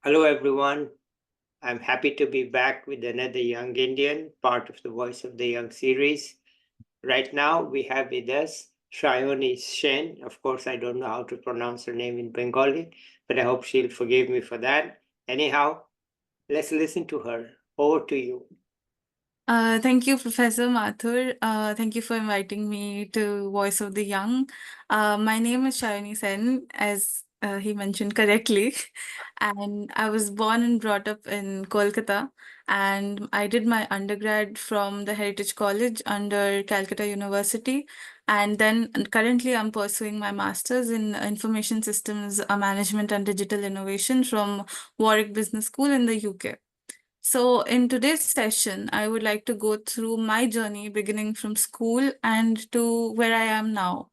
Hello, everyone. I'm happy to be back with another Young Indian, part of the Voice of the Young series. Right now, we have with us Shayoni Shen. Of course, I don't know how to pronounce her name in Bengali, but I hope she'll forgive me for that. Anyhow, let's listen to her. Over to you. Thank you, Professor Mathur. Thank you for inviting me to Voice of the Young. My name is Shayani Sen, as he mentioned correctly, and I was born and brought up in Kolkata, and I did my undergrad from the Heritage College under Calcutta University, and then currently I'm pursuing my master's in Information Systems Management and Digital Innovation from Warwick Business School in the UK. So, in today's session, I would like to go through my journey beginning from school and to where I am now.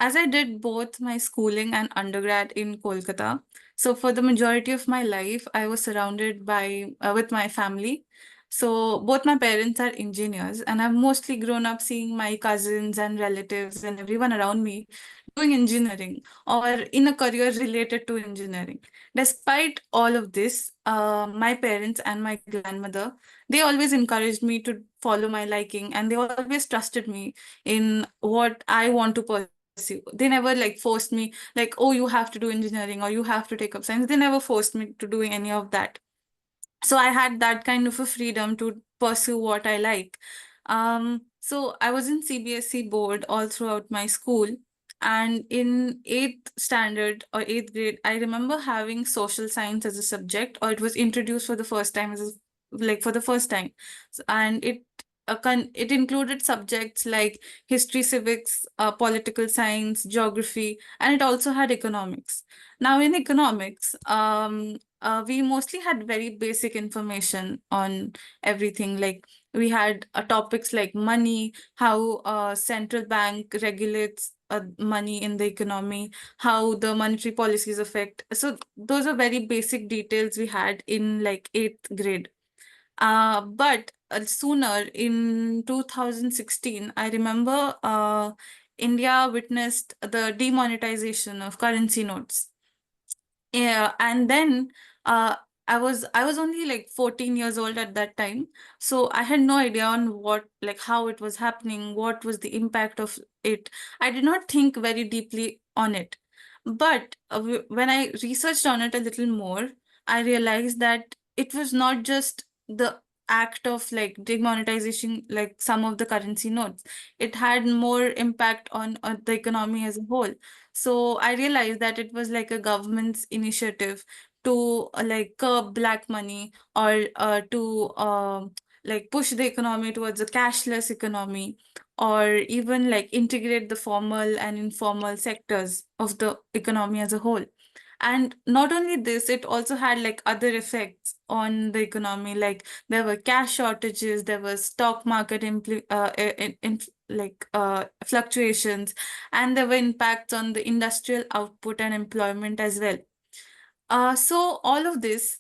As I did both my schooling and undergrad in Kolkata, so for the majority of my life, I was surrounded by with my family. So both my parents are engineers, and I've mostly grown up seeing my cousins and relatives and everyone around me doing engineering or in a career related to engineering. Despite all of this, my parents and my grandmother, they always encouraged me to follow my liking, and they always trusted me in what I want to pursue. They never like forced me like, oh, you have to do engineering or you have to take up science. They never forced me to do any of that. So I had that kind of a freedom to pursue what I like. So I was in CBSE board all throughout my school. And in eighth standard or eighth grade, I remember having social science as a subject, or it was introduced for the first time as a, like for the first time. And it included subjects like history, civics, political science, geography, and it also had economics. Now, in economics, we mostly had very basic information on everything. Like we had topics like money, how central bank regulates money in the economy, how the monetary policies affect. So those are very basic details we had in like eighth grade. But sooner in 2016, I remember India witnessed the demonetization of currency notes. Yeah, and then uh, I was only like 14 years old at that time, so I had no idea on what like how it was happening, what was the impact of it. I did not think very deeply on it, but when I researched on it a little more, I realized that it was not just the act of like demonetization, like some of the currency notes. It had more impact on the economy as a whole. So I realized that it was like a government's initiative to like curb black money or to like push the economy towards a cashless economy or even like integrate the formal and informal sectors of the economy as a whole. And not only this, it also had like other effects on the economy. Like there were cash shortages, there was stock market fluctuations, and there were impacts on the industrial output and employment as well. So all of this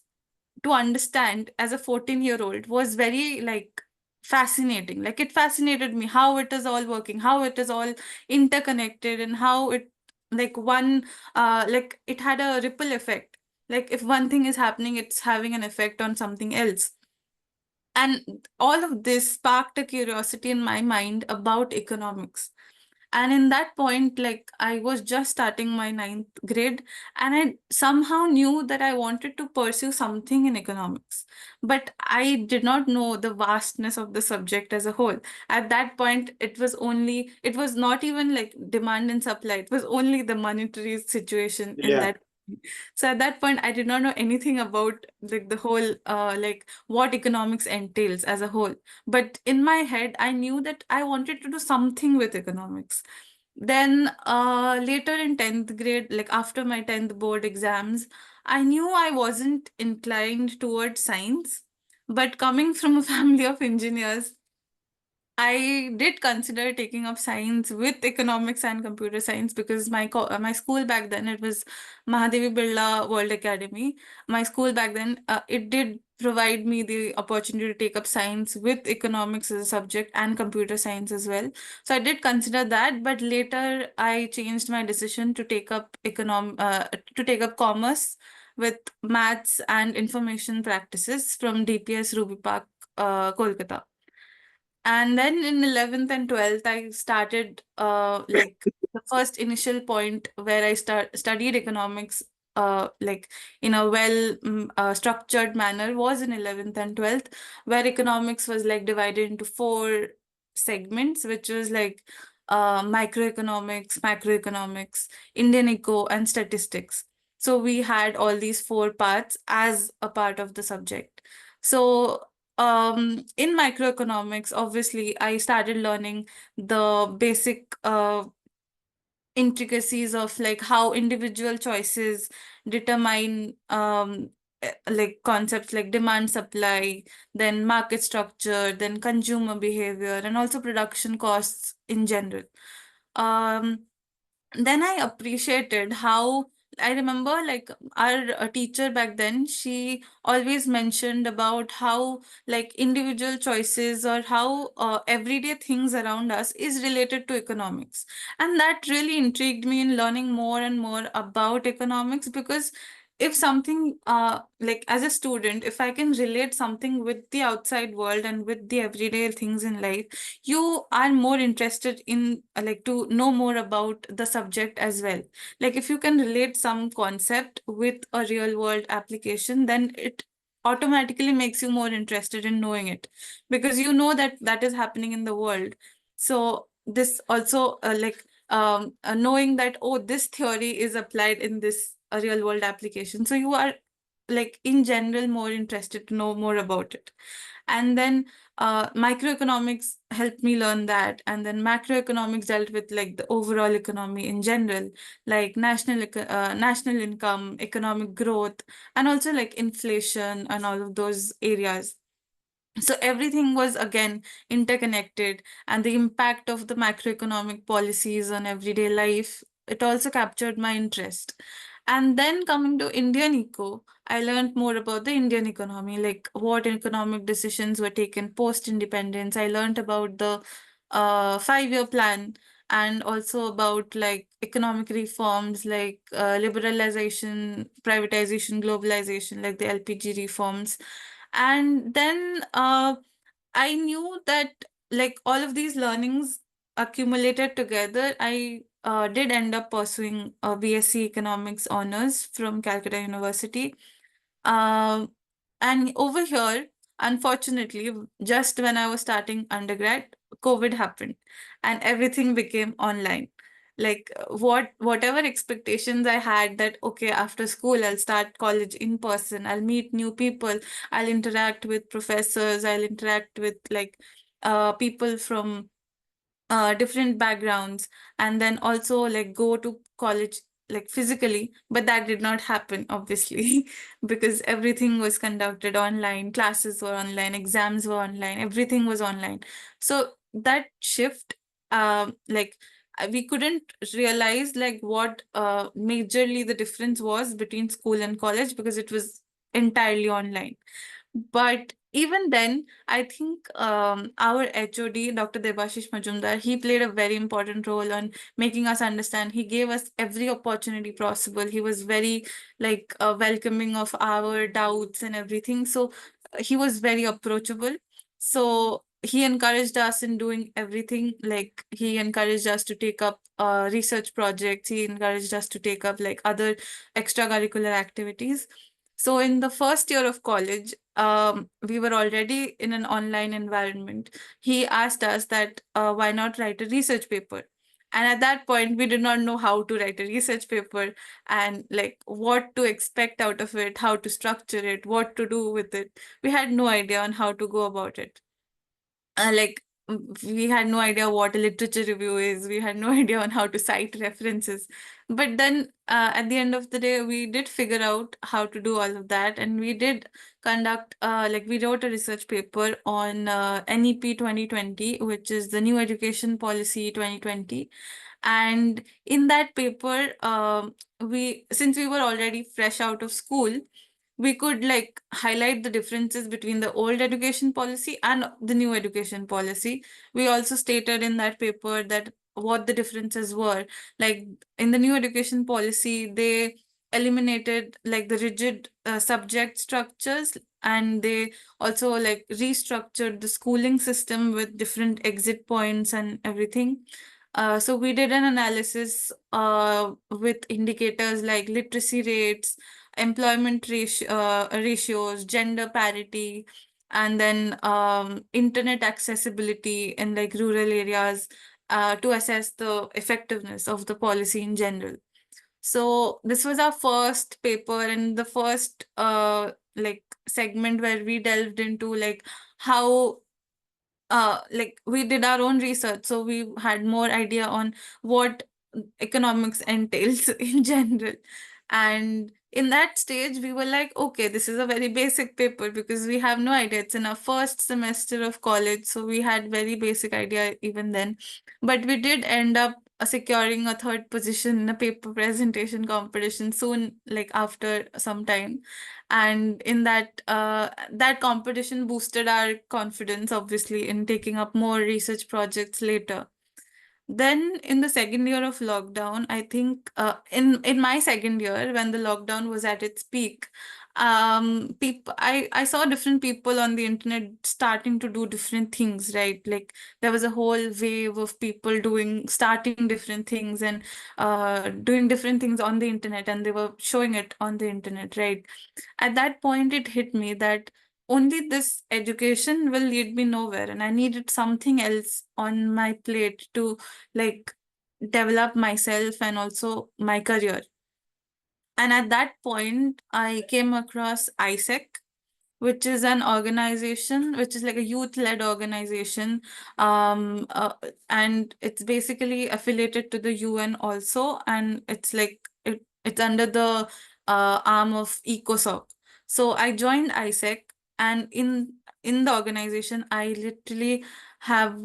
to understand as a 14-year-old was very like fascinating. Like it fascinated me how it is all working, how it is all interconnected, and how it like one like it had a ripple effect. Like if one thing is happening, it's having an effect on something else. And all of this sparked a curiosity in my mind about economics. And in that point, like I was just starting my ninth grade, and I somehow knew that I wanted to pursue something in economics. But I did not know the vastness of the subject as a whole. At that point, it was not even like demand and supply, it was only the monetary situation in Yeah. that. So at that point, I did not know anything about like the whole like what economics entails as a whole. But in my head, I knew that I wanted to do something with economics. Then later in 10th grade, like after my 10th board exams, I knew I wasn't inclined towards science. But coming from a family of engineers, I did consider taking up science with economics and computer science because my school back then, it was Mahadevi Birla World Academy. My school back then, it did provide me the opportunity to take up science with economics as a subject and computer science as well. So I did consider that, but later I changed my decision to take up commerce with maths and information practices from DPS Ruby Park, Kolkata. And then in 11th and 12th, I started like the first initial point where I studied economics like in a structured manner was in 11th and 12th, where economics was like divided into four segments, which was like microeconomics, macroeconomics, Indian eco, and statistics. So we had all these four parts as a part of the subject. So in microeconomics, obviously, I started learning the basic intricacies of like how individual choices determine like concepts like demand supply, then market structure, then consumer behavior, and also production costs in general. Um, then I appreciated how I remember like our teacher back then, she always mentioned about how like individual choices or how everyday things around us is related to economics. And that really intrigued me in learning more and more about economics, because if something like as a student, if I can relate something with the outside world and with the everyday things in life, you are more interested in like to know more about the subject as well. Like if you can relate some concept with a real world application, then it automatically makes you more interested in knowing it, because you know that that is happening in the world. So this also knowing that, oh, this theory is applied in this real world application, so you are like in general more interested to know more about it. And then microeconomics helped me learn that, and then macroeconomics dealt with like the overall economy in general, like national income, economic growth, and also like inflation and all of those areas. So everything was again interconnected, and the impact of the macroeconomic policies on everyday life, it also captured my interest. And then coming to Indian eco, I learned more about the Indian economy, like what economic decisions were taken post independence. I learned about the 5-year plan, and also about like economic reforms like liberalization, privatization, globalization, like the LPG reforms. And then I knew that like all of these learnings accumulated together, I did end up pursuing a BSc Economics honors from Calcutta University. Um, and over here, unfortunately, just when I was starting undergrad, COVID happened and everything became online. Like whatever expectations I had that, okay, after school, I'll start college in person, I'll meet new people, I'll interact with professors, I'll interact with like people from different backgrounds, and then also like go to college like physically, but that did not happen obviously because everything was conducted online, classes were online, exams were online, everything was online. So that shift, like we couldn't realize like what majorly the difference was between school and college, because it was entirely online. But even then, I think our HOD, Dr. Debashish Majumdar, he played a very important role on making us understand. He gave us every opportunity possible. He was very like welcoming of our doubts and everything. So he was very approachable. So he encouraged us in doing everything. Like he encouraged us to take up research projects. He encouraged us to take up like other extracurricular activities. So in the first year of college, we were already in an online environment. He asked us that why not write a research paper? And at that point, we did not know how to write a research paper and like what to expect out of it, how to structure it, what to do with it. We had no idea on how to go about it. Like we had no idea what a literature review is. We had no idea on how to cite references. But then at the end of the day, we did figure out how to do all of that. And we did conduct, like we wrote a research paper on NEP 2020, which is the New Education Policy 2020. And in that paper, since we were already fresh out of school, we could like highlight the differences between the old education policy and the new education policy. We also stated in that paper that what the differences were. Like in the new education policy, they eliminated like the rigid subject structures, and they also like restructured the schooling system with different exit points and everything. So we did an analysis with indicators like literacy rates, ratios, gender parity, and then internet accessibility in like rural areas to assess the effectiveness of the policy in general. So this was our first paper and the first like segment where we delved into like how like we did our own research, so we had more idea on what economics entails in general. And in that stage we were like, okay, this is a very basic paper because we have no idea, it's in our first semester of college, so we had very basic idea even then. But we did end up securing a third position in a paper presentation competition soon, like after some time. And in that competition boosted our confidence obviously in taking up more research projects later. Then in the second year of lockdown, I think in my second year when the lockdown was at its peak, people I saw different people on the internet starting to do different things, right? Like there was a whole wave of people starting different things and doing different things on the internet, and they were showing it on the internet, right? At that point, it hit me that only this education will lead me nowhere, and I needed something else on my plate to like develop myself and also my career. And at that point, I came across ISEC, which is an organization, which is like a youth-led organization, um, uh, and it's basically affiliated to the UN also, and it's under the arm of ECOSOC. So I joined ISEC, and in the organization, I literally have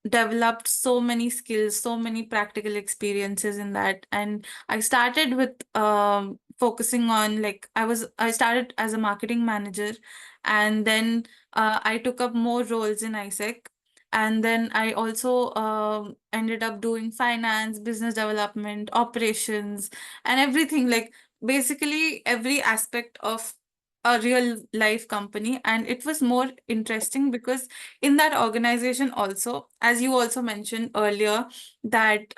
developed so many skills, so many practical experiences in that, and I started with focusing on like I started as a marketing manager, and then I took up more roles in ISEC. And then I also ended up doing finance, business development, operations, and everything, like basically every aspect of a real life company. And it was more interesting because in that organization also, as you also mentioned earlier, that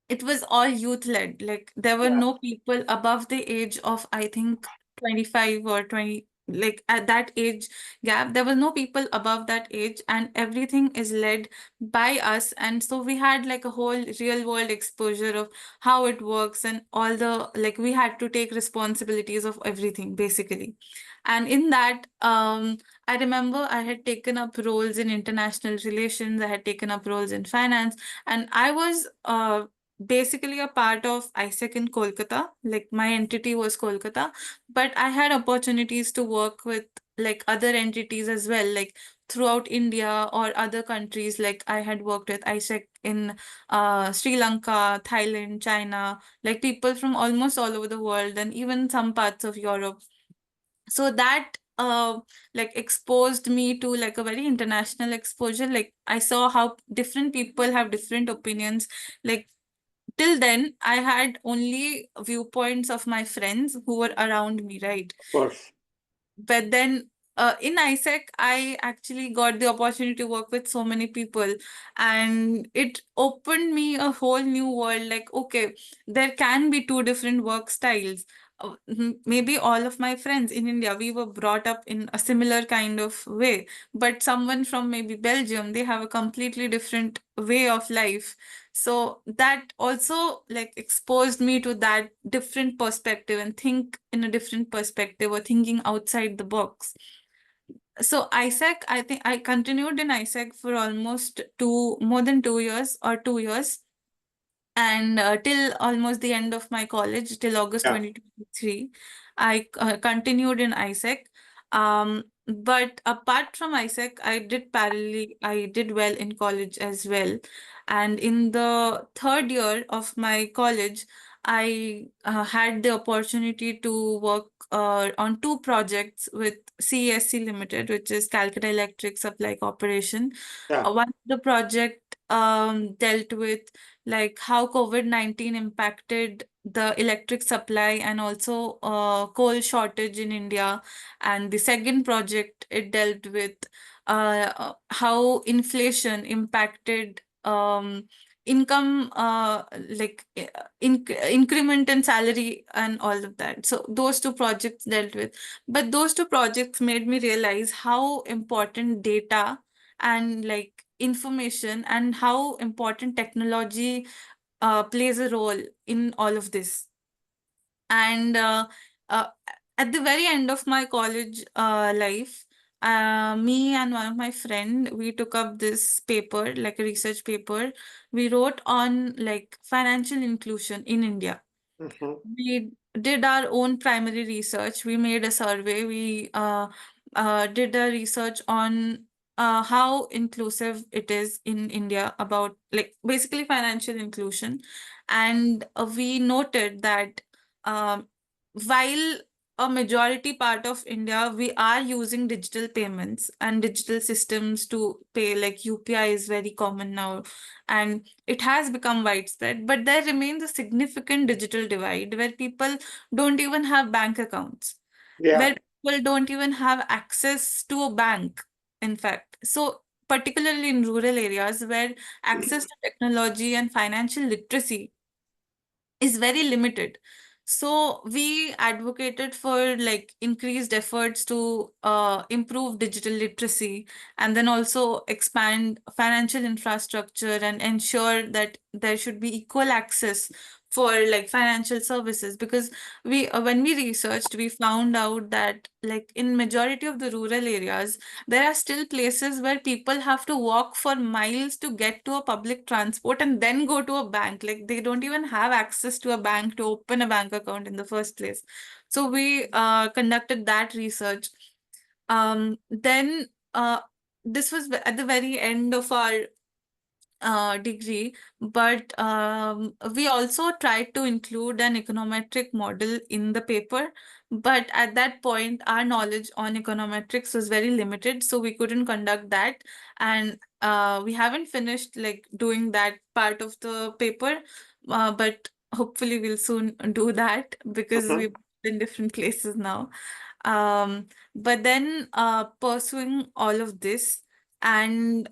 it was all youth led. Like there were Yeah, no people above the age of, I think, 25 or 20. Like at that age gap, there were no people above that age, and everything is led by us. And so we had like a whole real world exposure of how it works, and all the like we had to take responsibilities of everything basically. And in that, I remember I had taken up roles in international relations, I had taken up roles in finance, and I was basically a part of ISEC in Kolkata. Like my entity was Kolkata, but I had opportunities to work with like other entities as well, like throughout India or other countries. Like I had worked with ISEC in Sri Lanka, Thailand, China, like people from almost all over the world, and even some parts of Europe. So that like exposed me to like a very international exposure. Like I saw how different people have different opinions. Like till then, I had only viewpoints of my friends who were around me, right? of course. But then in ISEC, I actually got the opportunity to work with so many people, and it opened me a whole new world. Like, okay, there can be two different work styles. Maybe all of my friends in India, we were brought up in a similar kind of way, but someone from maybe Belgium, they have a completely different way of life. So that also like exposed me to that different perspective and think in a different perspective or thinking outside the box. So ISEC, I think I continued in ISEC for almost more than 2 years or 2 years. And till almost the end of my college, till August Yeah, 2023, I continued in ISEC. But apart from ISEC, I did well in college as well. And in the third year of my college, I had the opportunity to work on two projects with CESC Limited, which is Calcutta Electric Supply Corporation. yeah, One of the project dealt with like how COVID-19 impacted the electric supply and also coal shortage in India. And the second project, it dealt with how inflation impacted income, increment in salary and all of that. So those two projects dealt with. But those two projects made me realize how important data and like information and how important technology plays a role in all of this. And uh, at the very end of my college life, me and one of my friend, we took up this paper, like a research paper. We wrote on like financial inclusion in India. Mhm. We did our own primary research. We made a survey. We did a research on how inclusive it is in India about like basically financial inclusion. And we noted that um, while a majority part of India, we are using digital payments and digital systems to pay, like UPI is very common now, and it has become widespread, but there remains a significant digital divide where people don't even have bank accounts, Yeah. where people don't even have access to a bank, in fact. So, particularly in rural areas where access to technology and financial literacy is very limited. So we advocated for like increased efforts to improve digital literacy and then also expand financial infrastructure and ensure that there should be equal access for like financial services, because we when we researched, we found out that like in majority of the rural areas there are still places where people have to walk for miles to get to a public transport and then go to a bank. Like they don't even have access to a bank to open a bank account in the first place. So we conducted that research. Then this was at the very end of our degree, but we also tried to include an econometric model in the paper. But at that point, our knowledge on econometrics was very limited, so we couldn't conduct that. And we haven't finished like doing that part of the paper, but hopefully we'll soon do that because Mhm. we're in different places now. But then pursuing all of this and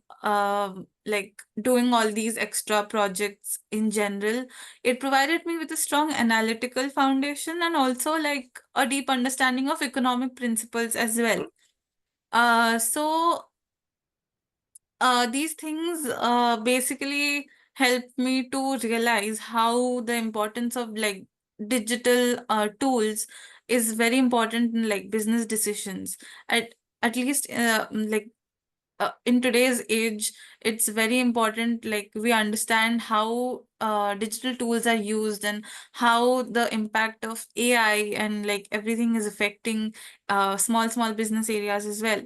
like doing all these extra projects in general, it provided me with a strong analytical foundation and also like a deep understanding of economic principles as well. So these things basically help me to realize how the importance of like digital tools is very important in like business decisions. At least in today's age, it's very important like we understand how digital tools are used and how the impact of AI and like everything is affecting small business areas as well.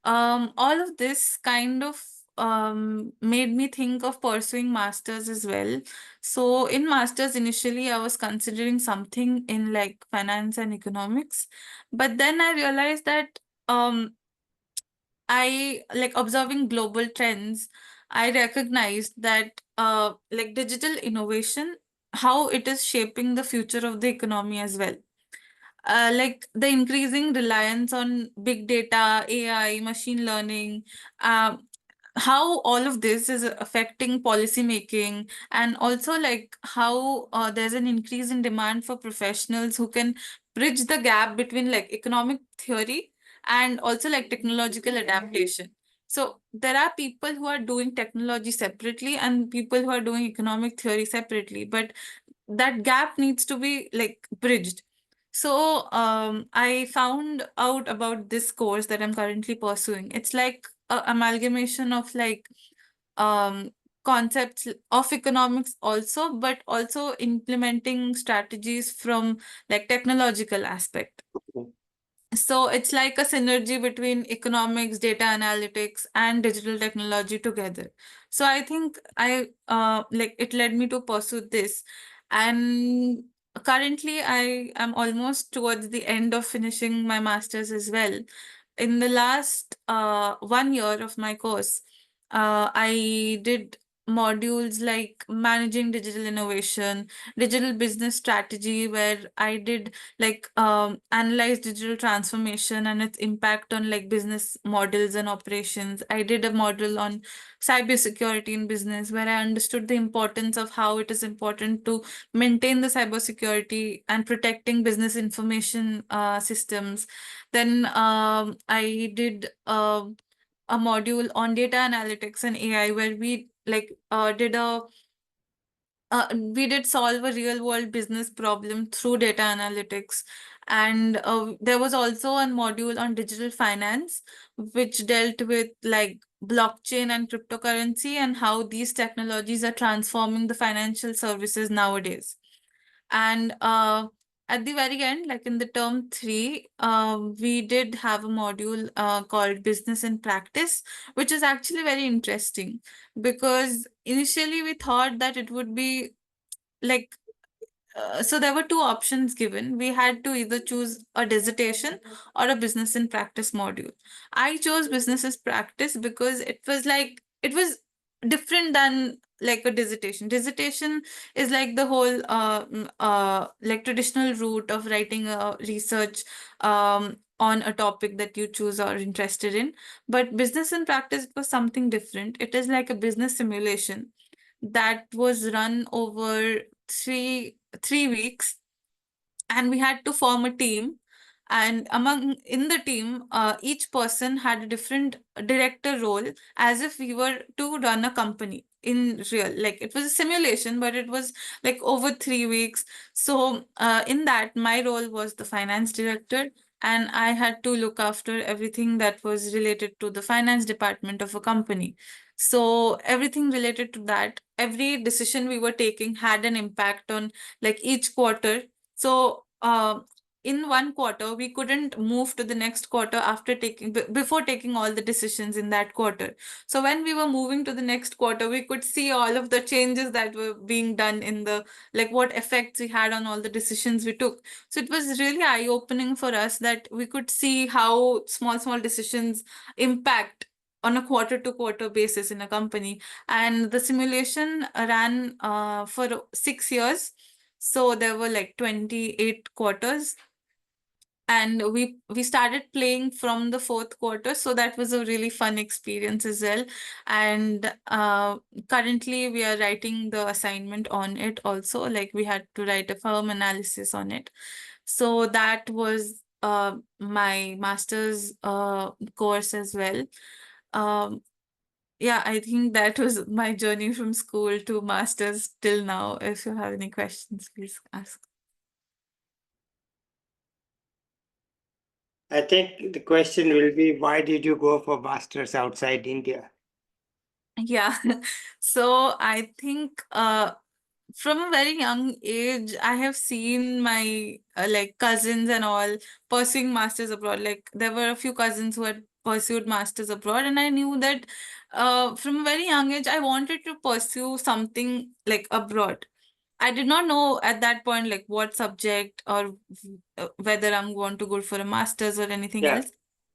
All of this kind of made me think of pursuing masters as well. So in masters, initially I was considering something in like finance and economics, but then I realized that um, I like observing global trends. I recognized that like digital innovation, how it is shaping the future of the economy as well. Like the increasing reliance on big data, AI, machine learning, um, how all of this is affecting policy making, and also like how there's an increase in demand for professionals who can bridge the gap between like economic theory and also like technological adaptation. So there are people who are doing technology separately and people who are doing economic theory separately, but that gap needs to be like bridged. So I found out about this course that I'm currently pursuing. It's like a amalgamation of like um, concepts of economics also, but also implementing strategies from like technological aspect. So it's like a synergy between economics, data analytics, and digital technology together. So I think I like it led me to pursue this. And currently I am almost towards the end of finishing my master's as well. In the last 1 year of my course, I did modules like managing digital innovation, digital business strategy, where I did like analyze digital transformation and its impact on like business models and operations. I did a module on cybersecurity in business, where I understood the importance of how it is important to maintain the cybersecurity and protecting business information systems. Then I did a module on data analytics and AI, where we did solve a real world business problem through data analytics. And there was also a module on digital finance, which dealt with like blockchain and cryptocurrency and how these technologies are transforming the financial services nowadays. And at the very end, like in the term 3, we did have a module called Business in Practice, which is actually very interesting, because initially we thought that it would be like so there were two options given. We had to either choose a dissertation or a business in practice module. I chose business as practice because it was different than like a dissertation. Dissertation is like the whole like traditional route of writing a research on a topic that you choose or are interested in. But business in practice was something different. It is like a business simulation that was run over three weeks, and we had to form a team. And among in the team, each person had a different director role, as if we were to run a company in real. Like it was a simulation, but it was like over 3 weeks. So in that, my role was the finance director, and I had to look after everything that was related to the finance department of a company. So everything related to that, every decision we were taking had an impact on like each quarter. So in one quarter, we couldn't move to the next quarter after before taking all the decisions in that quarter. So when we were moving to the next quarter, we could see all of the changes that were being done in the like what effects we had on all the decisions we took. So it was really eye-opening for us that we could see how small decisions impact on a quarter to quarter basis in a company. And the simulation ran for 6 years. So there were like 28 quarters, and we started playing from the fourth quarter. So that was a really fun experience as well. And currently we are writing the assignment on it also. Like we had to write a firm analysis on it. So that was my master's course as well. Um, yeah, I think that was my journey from school to master's till now. If you have any questions, please ask. I think the question will be, why did you go for masters outside India? Yeah. So I think from a very young age, I have seen my like cousins and all pursuing masters abroad. Like there were a few cousins who had pursued masters abroad, and I knew that from a very young age, I wanted to pursue something like abroad. I did not know at that point like what subject or whether I'm going to go for a master's or anything Yeah, else.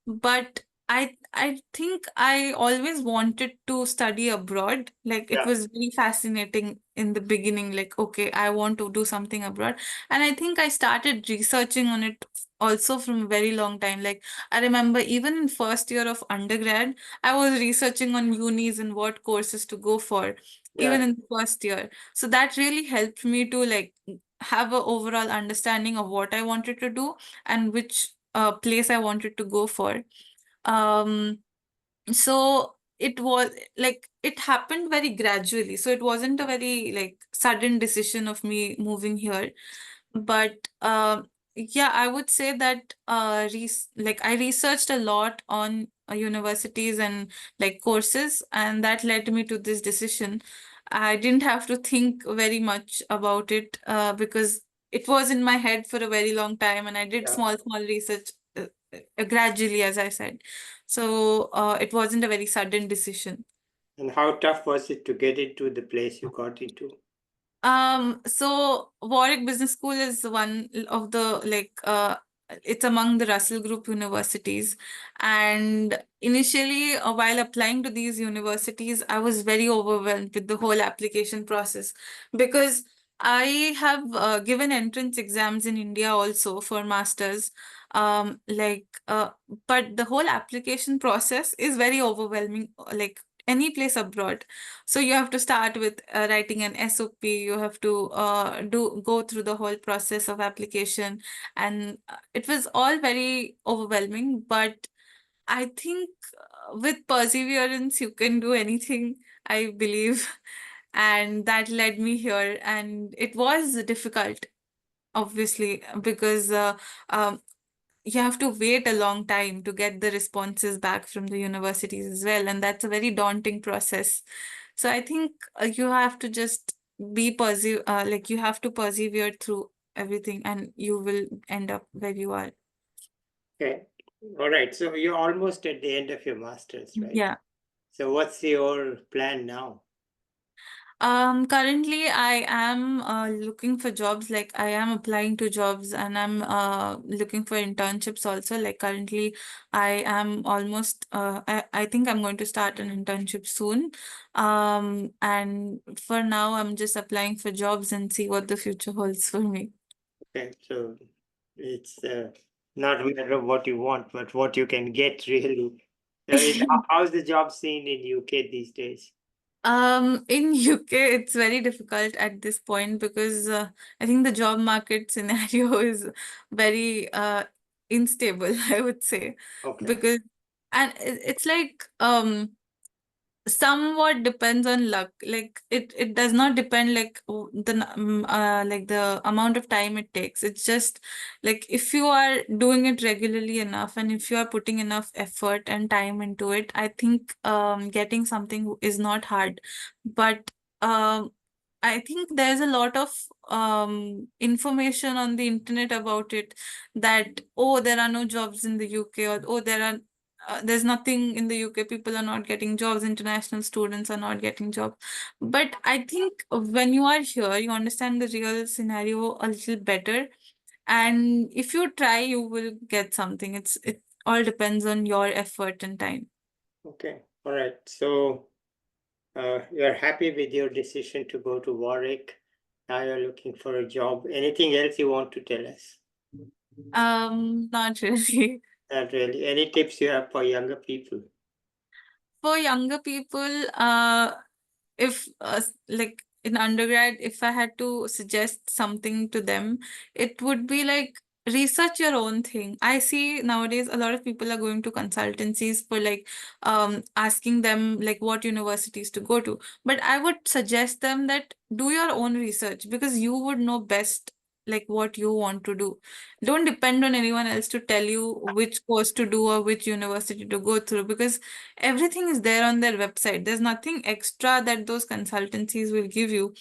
But I think I always wanted to study abroad. Like it yeah, was very fascinating in the beginning, like, okay, I want to do something abroad. And I think I started researching on it also from a very long time. Like I remember even in first year of undergrad, I was researching on unis and what courses to go for, even yeah. in the first year. So that really helped me to like have a overall understanding of what I wanted to do and which place I wanted to go for. Um, so it was like it happened very gradually. So it wasn't a very like sudden decision of me moving here. But yeah, I would say that like I researched a lot on universities and like courses, and that led me to this decision. I didn't have to think very much about it because it was in my head for a very long time, and I did Yeah. small research gradually, as I said. So it wasn't a very sudden decision. And how tough was it to get into the place you got into? So Warwick Business School is one of the like it's among the Russell Group universities. And initially, while applying to these universities, I was very overwhelmed with the whole application process because I have given entrance exams in India also for masters. Like, but the whole application process is very overwhelming, like any place abroad. So you have to start with writing an SOP. You have to go through the whole process of application, and it was all very overwhelming. But I think with perseverance, you can do anything, I believe. And that led me here. And it was difficult, obviously, because you have to wait a long time to get the responses back from the universities as well. And that's a very daunting process. So I think you have to just like you have to persevere through everything and you will end up where you are. Okay. All right. So you're almost at the end of your master's, right? Yeah. So what's your plan now? Currently I am looking for jobs, like I am applying to jobs and I'm looking for internships also. Like currently I am almost I think I'm going to start an internship soon. And for now I'm just applying for jobs and see what the future holds for me. Okay. So it's not a matter of what you want, but what you can get really. How's the job scene in UK these days? In UK, it's very difficult at this point because I think the job market scenario is very unstable, I would say. Okay. Because, and it's like somewhat depends on luck. Like it does not depend like like the amount of time it takes. It's just like if you are doing it regularly enough and if you are putting enough effort and time into it, I think getting something is not hard. But um I think there's a lot of information on the internet about it, that oh, there are no jobs in the UK, or oh, there's nothing in the UK. People are not getting jobs. International students are not getting jobs. But I think when you are here, you understand the real scenario a little better. And if you try, you will get something. It all depends on your effort and time. Okay. All right. So you're happy with your decision to go to Warwick. Now you're looking for a job. Anything else you want to tell us? Not really. Not really. Any tips you have for younger people? For younger people, if like in undergrad, if I had to suggest something to them, it would be like research your own thing. I see nowadays a lot of people are going to consultancies for like asking them like what universities to go to. But I would suggest them that do your own research because you would know best like what you want to do. Don't depend on anyone else to tell you which course to do or which university to go through, because everything is there on their website. There's nothing extra that those consultancies will give you.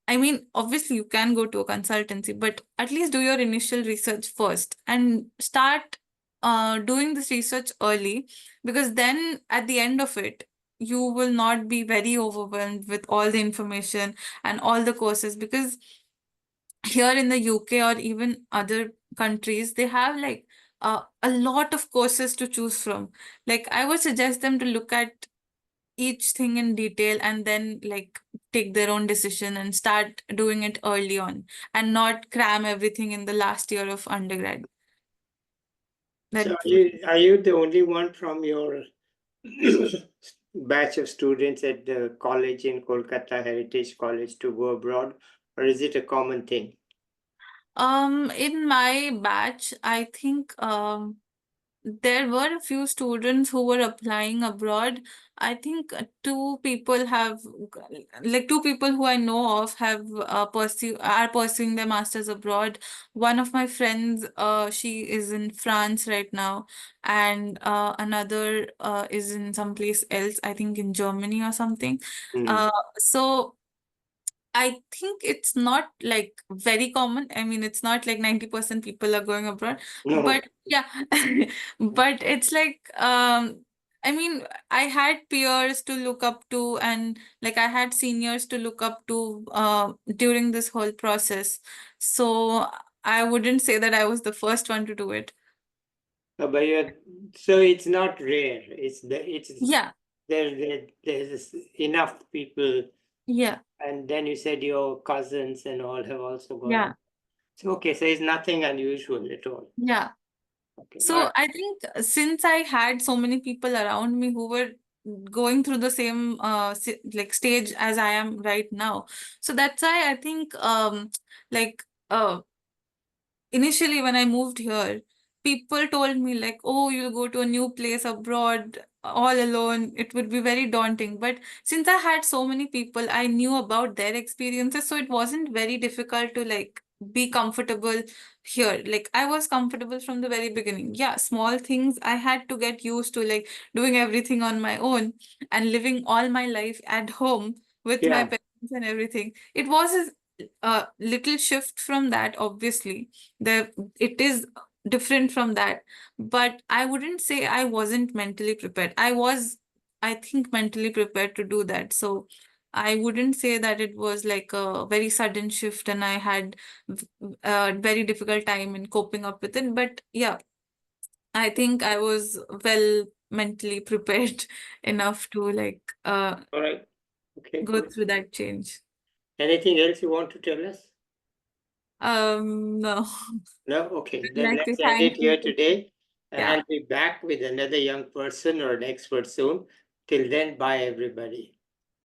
I mean, obviously, you can go to a consultancy, but at least do your initial research first and start doing this research early, because then at the end of it, you will not be very overwhelmed with all the information and all the courses. Because here in the UK or even other countries, they have like a lot of courses to choose from. Like, I would suggest them to look at each thing in detail and then like take their own decision and start doing it early on and not cram everything in the last year of undergrad. So That are you the only one from your batch of students at the college in Kolkata, Heritage College, to go abroad, or is it a common thing? in my batch, I think there were a few students who were applying abroad. I think two people who I know of have are pursuing their masters abroad. One of my friends, she is in France right now, and another is in someplace else, I think in Germany or something. Mm. So I think it's not like very common. I mean, it's not like 90% people are going abroad, No. but yeah, but it's like, I mean, I had peers to look up to, and like I had seniors to look up to during this whole process. So I wouldn't say that I was the first one to do it. But so it's not rare. It's Yeah, there's enough people, yeah, and then you said your cousins and all have also yeah, gone. So okay, so it's nothing unusual at all. yeah. Okay, So I think since I had so many people around me who were going through the same like stage as I am right now, so that's why I think like initially when I moved here, people told me like, oh, you'll go to a new place abroad all alone. It would be very daunting. But since I had so many people, I knew about their experiences, so it wasn't very difficult to like be comfortable here. Like I was comfortable from the very beginning. Yeah, small things I had to get used to, like doing everything on my own and living all my life at home with my yeah, parents and everything. It was a little shift from that, obviously. It is different from that, but I wouldn't say I wasn't mentally prepared. I was, I think, mentally prepared to do that. So I wouldn't say that it was like a very sudden shift and I had a very difficult time in coping up with it. But yeah, I think I was well mentally prepared enough to like all right. Okay, go good. through that change. Anything else you want to tell us? No. No? Okay, I'd then like to let's end thank it you. here today. Yeah. I'll be back with another young person or an expert soon. Till then, bye everybody.